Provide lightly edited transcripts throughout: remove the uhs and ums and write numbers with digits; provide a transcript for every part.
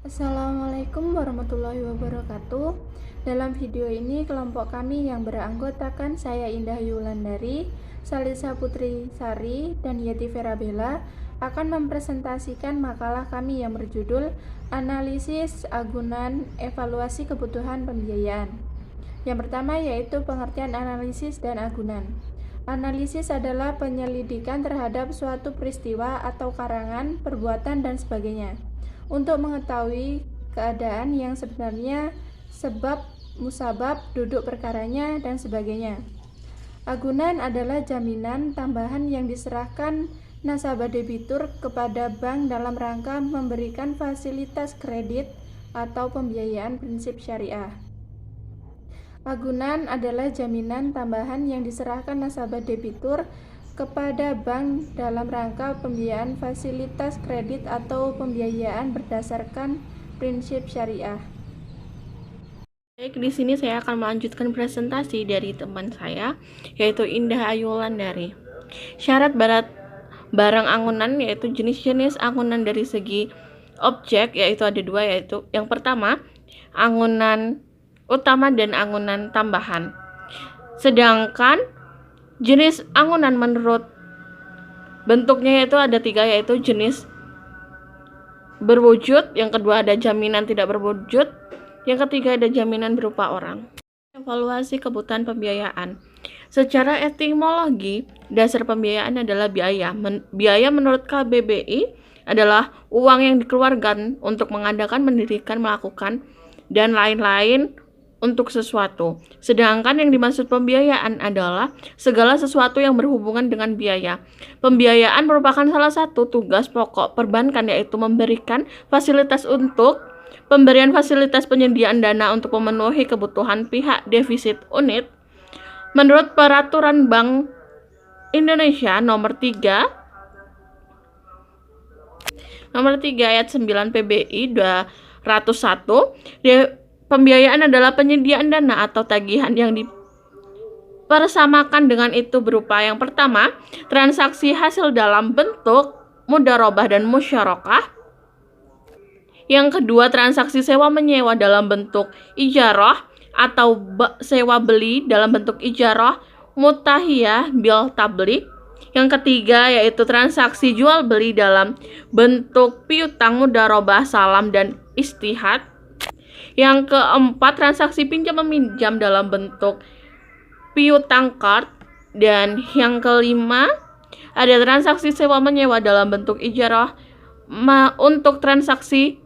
Assalamualaikum warahmatullahi wabarakatuh. Dalam video ini, kelompok kami yang beranggotakan saya Indah Yulandari, Salisa Putri Sari, dan Yeti Verabella akan mempresentasikan makalah kami yang berjudul Analisis Agunan Evaluasi Kebutuhan Pembiayaan. Yang pertama yaitu pengertian analisis dan agunan. Analisis adalah penyelidikan terhadap suatu peristiwa atau karangan, perbuatan, dan sebagainya untuk mengetahui keadaan yang sebenarnya, sebab, musabab, duduk perkaranya, dan sebagainya. Agunan adalah jaminan tambahan yang diserahkan nasabah debitur kepada bank dalam rangka memberikan fasilitas kredit atau pembiayaan prinsip syariah. Agunan adalah jaminan tambahan yang diserahkan nasabah debitur kepada bank dalam rangka pembiayaan fasilitas kredit atau pembiayaan berdasarkan prinsip syariah. Baik, di sini saya akan melanjutkan presentasi dari teman saya, yaitu Indah Ayulandari. Syarat barang angunan yaitu jenis-jenis angunan dari segi objek, yaitu ada dua, yaitu yang pertama angunan utama dan angunan tambahan. Sedangkan jenis angunan menurut bentuknya yaitu ada tiga, yaitu jenis berwujud, yang kedua ada jaminan tidak berwujud, yang ketiga ada jaminan berupa orang. Evaluasi kebutuhan pembiayaan. Secara etimologi, dasar pembiayaan adalah biaya. Biaya menurut KBBI adalah uang yang dikeluarkan untuk mengadakan, mendirikan, melakukan, dan lain-lain untuk sesuatu. Sedangkan yang dimaksud pembiayaan adalah segala sesuatu yang berhubungan dengan biaya. Pembiayaan merupakan salah satu tugas pokok perbankan, yaitu memberikan fasilitas untuk pemberian fasilitas penyediaan dana untuk memenuhi kebutuhan pihak defisit unit. Menurut Peraturan Bank Indonesia nomor 3 ayat 9 PBI 201, pembiayaan adalah penyediaan dana atau tagihan yang dipersamakan dengan itu berupa yang pertama, transaksi hasil dalam bentuk mudharabah dan musyarakah. Yang kedua, transaksi sewa menyewa dalam bentuk ijarah atau sewa beli dalam bentuk ijarah mutahiyah bil tablik. Yang ketiga yaitu transaksi jual beli dalam bentuk piutang mudharabah salam dan istihad. Yang keempat, transaksi pinjam meminjam dalam bentuk piutang card. Dan yang kelima, ada transaksi sewa menyewa dalam bentuk ijarah untuk transaksi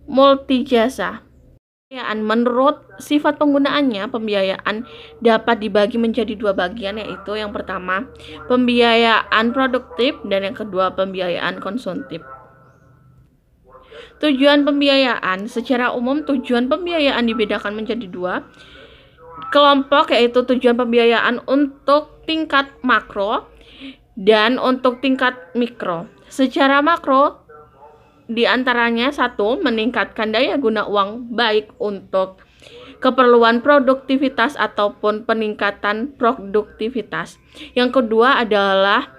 multijasa. Menurut sifat penggunaannya, pembiayaan dapat dibagi menjadi dua bagian, yaitu yang pertama pembiayaan produktif dan yang kedua pembiayaan konsumtif. Tujuan pembiayaan. Secara umum tujuan pembiayaan dibedakan menjadi dua kelompok, yaitu tujuan pembiayaan untuk tingkat makro dan untuk tingkat mikro. Secara makro, di antaranya satu, meningkatkan daya guna uang baik untuk keperluan produktivitas ataupun peningkatan produktivitas. Yang kedua adalah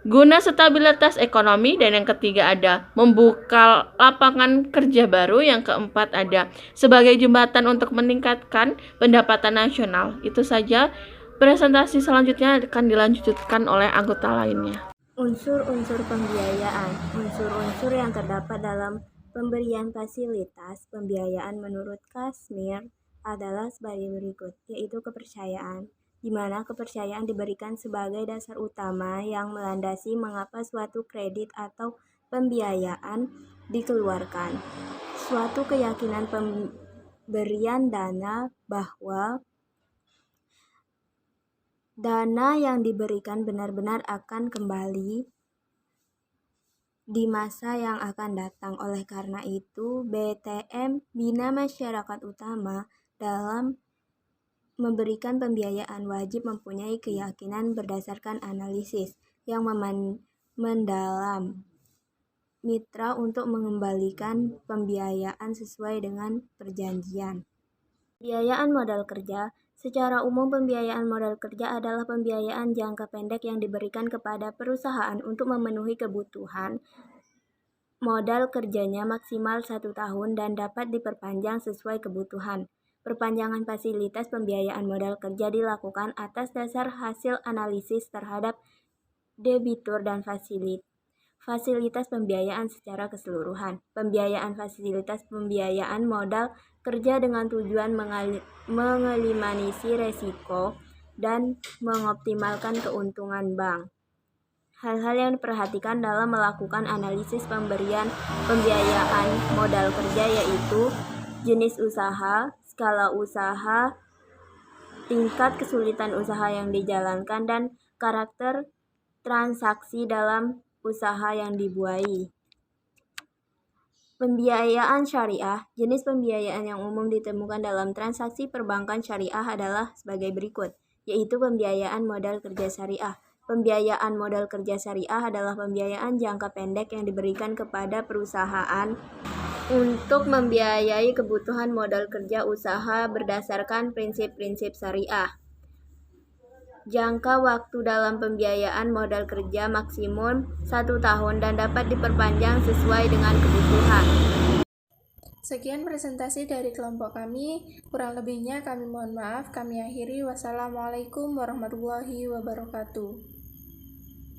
guna stabilitas ekonomi, dan yang ketiga ada membuka lapangan kerja baru. Yang keempat ada sebagai jembatan untuk meningkatkan pendapatan nasional. Itu saja. Presentasi selanjutnya akan dilanjutkan oleh anggota lainnya. Unsur-unsur pembiayaan. Unsur-unsur yang terdapat dalam pemberian fasilitas pembiayaan menurut Kashmir adalah sebagai berikut, yaitu kepercayaan, di mana kepercayaan diberikan sebagai dasar utama yang melandasi mengapa suatu kredit atau pembiayaan dikeluarkan. Suatu keyakinan pemberian dana bahwa dana yang diberikan benar-benar akan kembali di masa yang akan datang. Oleh karena itu, BTM Bina Masyarakat Utama dalam memberikan pembiayaan wajib mempunyai keyakinan berdasarkan analisis yang mendalam mitra untuk mengembalikan pembiayaan sesuai dengan perjanjian. Pembiayaan modal kerja. Secara umum, pembiayaan modal kerja adalah pembiayaan jangka pendek yang diberikan kepada perusahaan untuk memenuhi kebutuhan Modal kerjanya maksimal 1 tahun dan dapat diperpanjang sesuai kebutuhan. Perpanjangan fasilitas pembiayaan modal kerja dilakukan atas dasar hasil analisis terhadap debitur dan fasilitas pembiayaan secara keseluruhan. Pembiayaan fasilitas pembiayaan modal kerja dengan tujuan mengeliminasi resiko dan mengoptimalkan keuntungan bank. Hal-hal yang diperhatikan dalam melakukan analisis pemberian pembiayaan modal kerja yaitu jenis usaha, skala usaha, tingkat kesulitan usaha yang dijalankan, dan karakter transaksi dalam usaha yang dibuai. Pembiayaan syariah. Jenis pembiayaan yang umum ditemukan dalam transaksi perbankan syariah adalah sebagai berikut, yaitu pembiayaan modal kerja syariah. Pembiayaan modal kerja syariah adalah pembiayaan jangka pendek yang diberikan kepada perusahaan untuk membiayai kebutuhan modal kerja usaha berdasarkan prinsip-prinsip syariah. Jangka waktu dalam pembiayaan modal kerja maksimum 1 tahun dan dapat diperpanjang sesuai dengan kebutuhan. Sekian presentasi dari kelompok kami, kurang lebihnya kami mohon maaf. Kami akhiri. Wassalamualaikum warahmatullahi wabarakatuh.